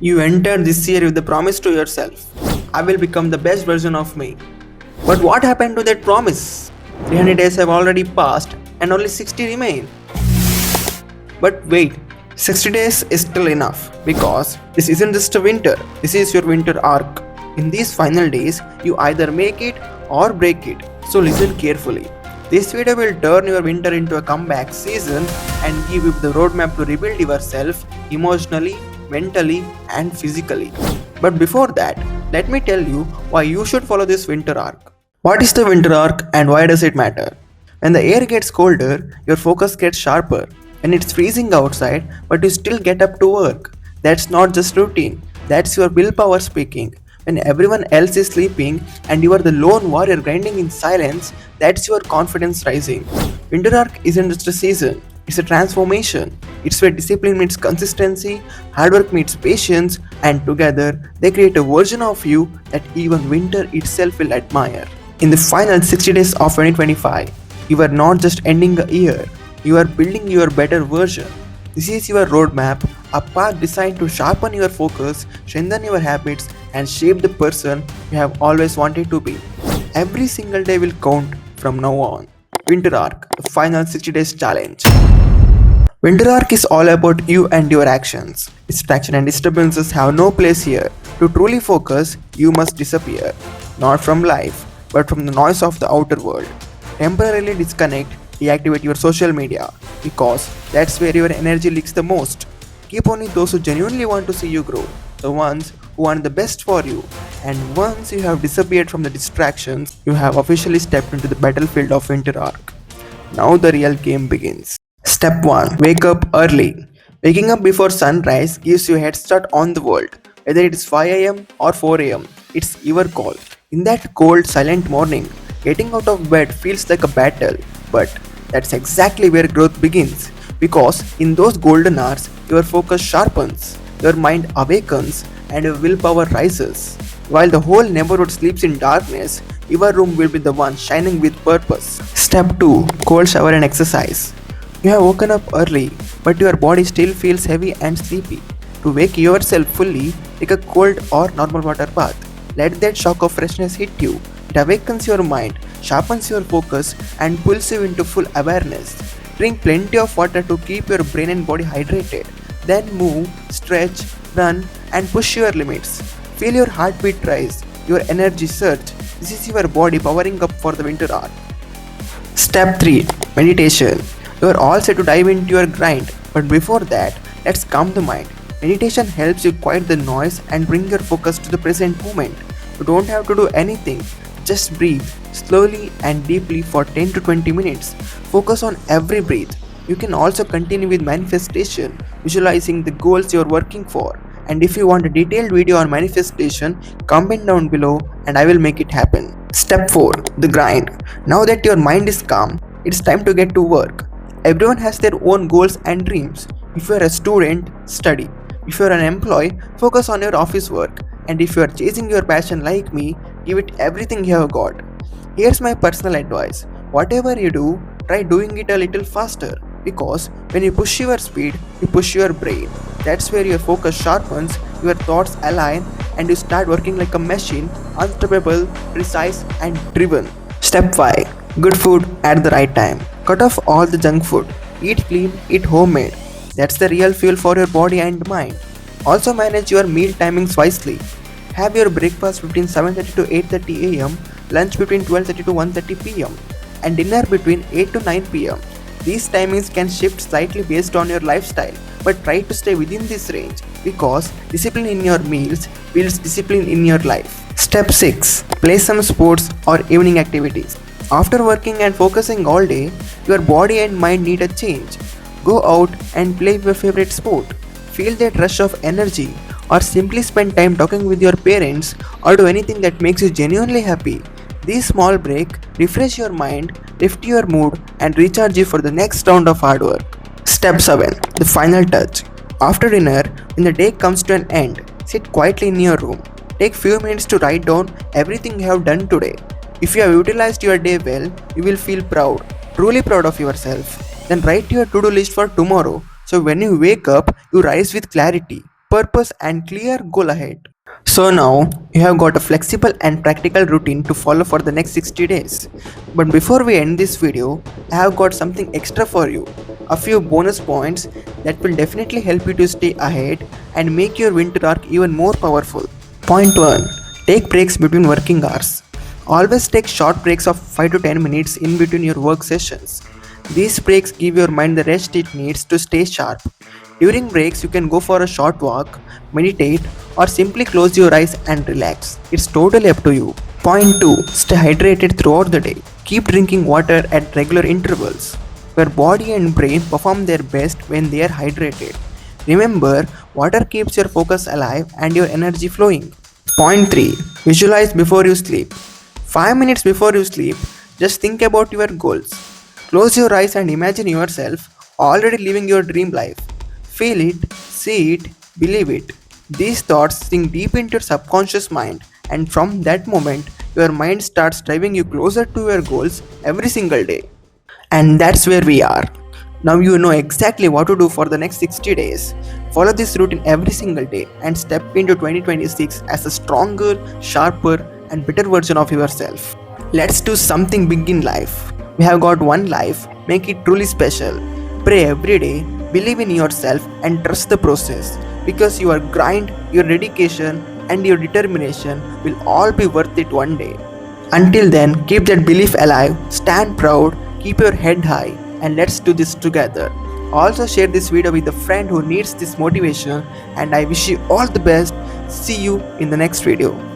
You entered this year with the promise to yourself, I will become the best version of me. But what happened to that promise? 300 days have already passed and only 60 remain. But wait, 60 days is still enough because this isn't just a winter, this is your winter arc. In these final days, you either make it or break it, so listen carefully. This video will turn your winter into a comeback season and give you the roadmap to rebuild yourself emotionally, mentally, and physically. But before that, let me tell you why you should follow this winter arc. What is the winter arc and why does it matter? When the air gets colder, your focus gets sharper. When it's freezing outside, but you still get up to work. That's not just routine, that's your willpower speaking. When everyone else is sleeping and you are the lone warrior grinding in silence, that's your confidence rising. Winter arc isn't just a season, it's a transformation. It's where discipline meets consistency, hard work meets patience, and together they create a version of you that even winter itself will admire. In the final 60 days of 2025, you are not just ending a year, you are building your better version. This is your roadmap, a path designed to sharpen your focus, strengthen your habits, and shape the person you have always wanted to be. Every single day will count from now on. Winter Arc, the final 60 days challenge. Winter Arc is all about you and your actions. Distraction and disturbances have no place here. To truly focus, you must disappear. Not from life, but from the noise of the outer world. Temporarily disconnect, deactivate your social media because that's where your energy leaks the most. Keep only those who genuinely want to see you grow, the ones who want the best for you. And once you have disappeared from the distractions, you have officially stepped into the battlefield of Winter Arc. Now the real game begins. Step 1. Wake up early. Waking up before sunrise gives you a head start on the world. Whether it is 5 am or 4 am, it's your call. In that cold, silent morning, getting out of bed feels like a battle, but that's exactly where growth begins. Because in those golden hours, your focus sharpens, your mind awakens, and your willpower rises. While the whole neighborhood sleeps in darkness, your room will be the one shining with purpose. Step 2. Cold shower and exercise. You have woken up early, but your body still feels heavy and sleepy. To wake yourself fully, take a cold or normal water bath. Let that shock of freshness hit you. It awakens your mind, sharpens your focus, and pulls you into full awareness. Drink plenty of water to keep your brain and body hydrated. Then move, stretch, run, and push your limits. Feel your heartbeat rise, your energy surge. This is your body powering up for the winter arc. Step 3. Meditation. You are all set to dive into your grind, but before that, let's calm the mind. Meditation helps you quiet the noise and bring your focus to the present moment. You don't have to do anything, just breathe slowly and deeply for 10 to 20 minutes. Focus on every breath. You can also continue with manifestation, visualizing the goals you are working for. And if you want a detailed video on manifestation, comment down below and I will make it happen. Step 4. The grind. Now that your mind is calm, it's time to get to work. Everyone has their own goals and dreams. If you are a student, study. If you are an employee, focus on your office work. And if you are chasing your passion like me, give it everything you have got. Here's my personal advice. Whatever you do, try doing it a little faster. Because when you push your speed, you push your brain. That's where your focus sharpens, your thoughts align, and you start working like a machine, unstoppable, precise, and driven. Step 5. Good food at the right time. Cut off all the junk food. Eat clean, eat homemade. That's the real fuel for your body and mind. Also manage your meal timings wisely. Have your breakfast between 7:30 to 8:30 am, lunch between 12:30 to 1:30 pm, and dinner between 8 to 9 pm. These timings can shift slightly based on your lifestyle, but try to stay within this range because discipline in your meals builds discipline in your life. Step 6. Play some sports or evening activities. After working and focusing all day, your body and mind need a change. Go out and play your favorite sport. Feel that rush of energy, or simply spend time talking with your parents or do anything that makes you genuinely happy. These small breaks refresh your mind, lift your mood, and recharge you for the next round of hard work. Step 7. The final touch. After dinner, when the day comes to an end, sit quietly in your room. Take few minutes to write down everything you have done today. If you have utilized your day well, you will feel proud, truly proud of yourself. Then write your to-do list for tomorrow so when you wake up, you rise with clarity. purpose, and clear goal ahead. So now you have got a flexible and practical routine to follow for the next 60 days. But before we end this video, I have got something extra for you. A few bonus points that will definitely help you to stay ahead and make your winter arc even more powerful. Point 1. Take breaks between working hours. Always take short breaks of 5 to 10 minutes in between your work sessions. These breaks give your mind the rest it needs to stay sharp. During breaks, you can go for a short walk, meditate, or simply close your eyes and relax. It's totally up to you. Point 2. Stay hydrated throughout the day. Keep drinking water at regular intervals. Your body and brain perform their best when they are hydrated. Remember, water keeps your focus alive and your energy flowing. Point 3. Visualize before you sleep. 5 minutes before you sleep, just think about your goals. Close your eyes and imagine yourself already living your dream life. Feel it, see it, believe it. These thoughts sink deep into your subconscious mind, and from that moment, your mind starts driving you closer to your goals every single day. And that's where we are. Now you know exactly what to do for the next 60 days. Follow this routine every single day and step into 2026 as a stronger, sharper, and better version of yourself. Let's do something big in life. We have got one life, make it truly special. Pray every day, believe in yourself, and trust the process because your grind, your dedication, and your determination will all be worth it one day. Until then, keep that belief alive, stand proud, keep your head high, and let's do this together. Also, share this video with a friend who needs this motivation, and I wish you all the best. See you in the next video.